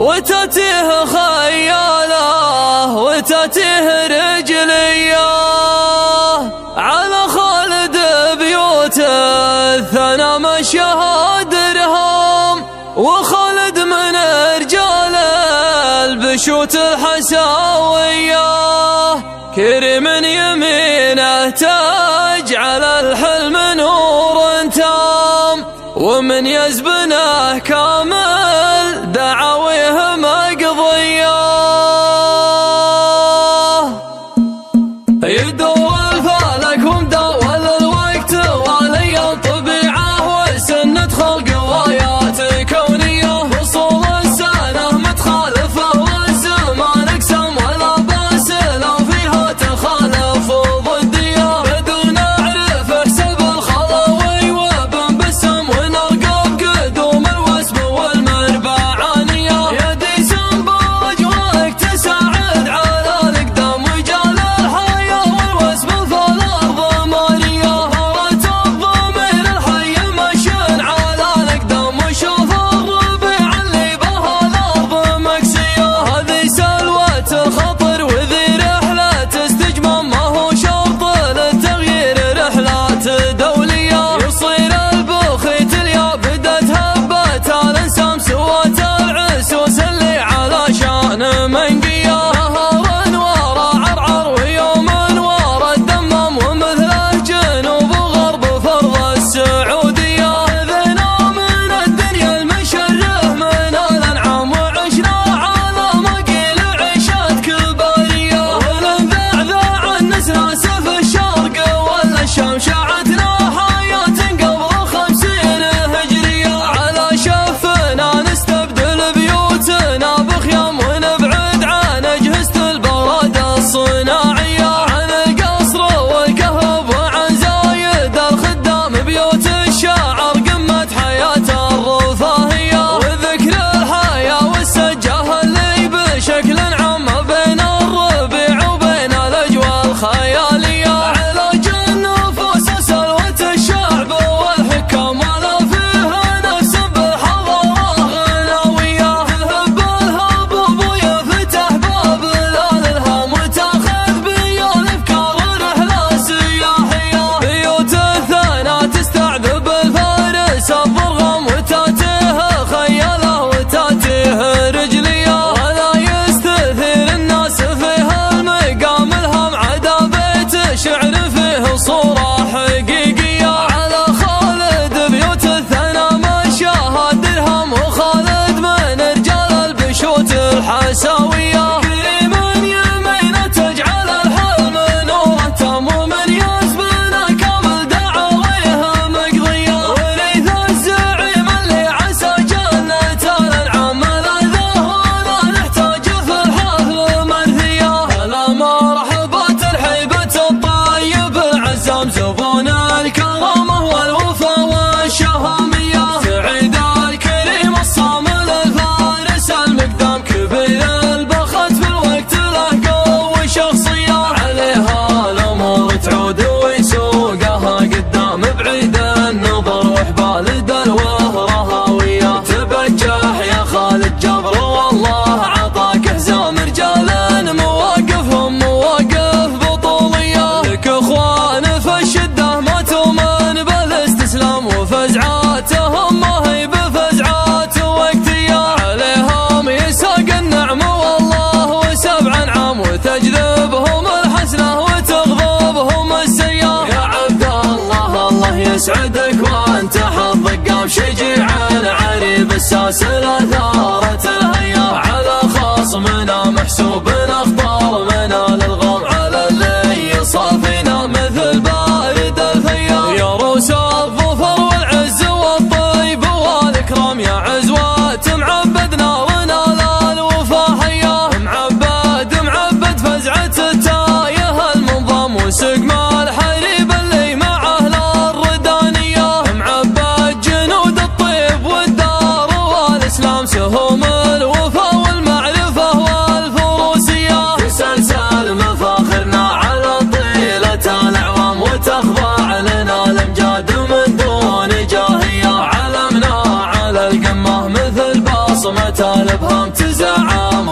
وتاتيه خياله وتاتيه رجليه، على خالد بيوت الثنا مشاها درهم، وخالد من رجال البشوت الحساوية، كريم يمينه تاج على الحلم نور تام، ومن يزبنه كامل دعاويه مقضية. يدور الفلك ومدول الوقت ولي الطبيعة وسنة خلق وآيات كونية، فصول السنة متخالفة والزمان اقسم ولا باس لو فيها تخالف ضدية، بدون اعرف احسب الخلاوي وابن بسم ونرقب قدوم الوسب والمربعانية، يدي سنباج وقت تساعد على الاقدام وجال الحياة والوسب في الارض مالية، فرت الضمير الحي مشين على الاقدام وشوف الربيع اللي بها الارض مكسية، هذه سلوة الخطر وذي رحلة استجمام، ما هو شرط للتغيير رحلات دولية، يصير البخيت اليا بدت هبة الانسام سوات العسوس اللي على شان منقية، نهار ورا عرعر ويوم ورا الدمام، ومثله جنوب وغرب فرض السعودية، ذنا من الدنيا المشره من الانعام وعشنا على مقيل عيشة كبارية، ولنذعذع النسناس في الشرق ولا الشام، شاعتنا حياة قبل 50 هجرية، على شفنا نستبدل بيوتنا بخيام ونبعد عن أجهزة البراد الصناعية، عن القصر والكهرب وعن زايد الخدام، بيوت الشاعر قمة حياة الرفاهية، وذكر الحياة والسجاه اللي بشكل عام بين الربيع وبين الأجواء الخيالية، علاج النفوس سلوة الشعب والحكام، ولا فيها نفس بالحضارة غناوية، تذهب الهبوب ويفتح باب الالهام، وتاخذ بيا الافكار رحلة سياحية، بيوت الثنا تستعذب الفارس الضرغام، وتاتيه خياله وتاتيه رجليه، ولا يستثير الناس فيها المقام الهم، عدا بيت شعر فيه صورة حقيقية، على خالد بيوت الثنا مشاها درهم، وخالد من رجال البشوت الحساوية، كريم يمينه تجعل الحلم نور تام، ومن يزبنه كامل دعاويه مقضية، وريث الزعيم اللي عسى جنة الانعام، ملاذه ولا نحتاج في الحفل مرثية، هلا مرحبا ترحيبة الطيب العزام، زبون الكرامة والوفا والشهامية، سعيد الكريم الصامل الفارس المقدام، كبير البخت في الوقت له قوة شخصية، عليها الأمور تعود ويسوقها قدام، بعيد النظر وحبال دلوه رهاوية، تبجح يا خالد جبر والله عطاك حزام، رجال مواقفهم مواقف بطولية، لك اخوان في الشدة ماتوا من بالاستسلام، وفزعاتهم ما هي بفزعات وقتية، عليهم يساق النعم والله وسبع عام، وتجذبهم الحسنة وتغضبهم السيئة، يا عبد الله الله يسعدك وانت حظك قام، شجيع عريب الساسل اثارت الهيا، على خصمنا محسوب اخطار من الالغام، على اللي صافينا مثل بارد الفيا، يا روس الظفر والعز والطيب والاكرام، يا عزوات معبدنا ونال الوفا حيا، معبد فزعة التايه المنظم، وسقم الحريب اللي مع اهل الردانية، معبد جنود الطيب والدار والاسلام، سهم الابهام تزعم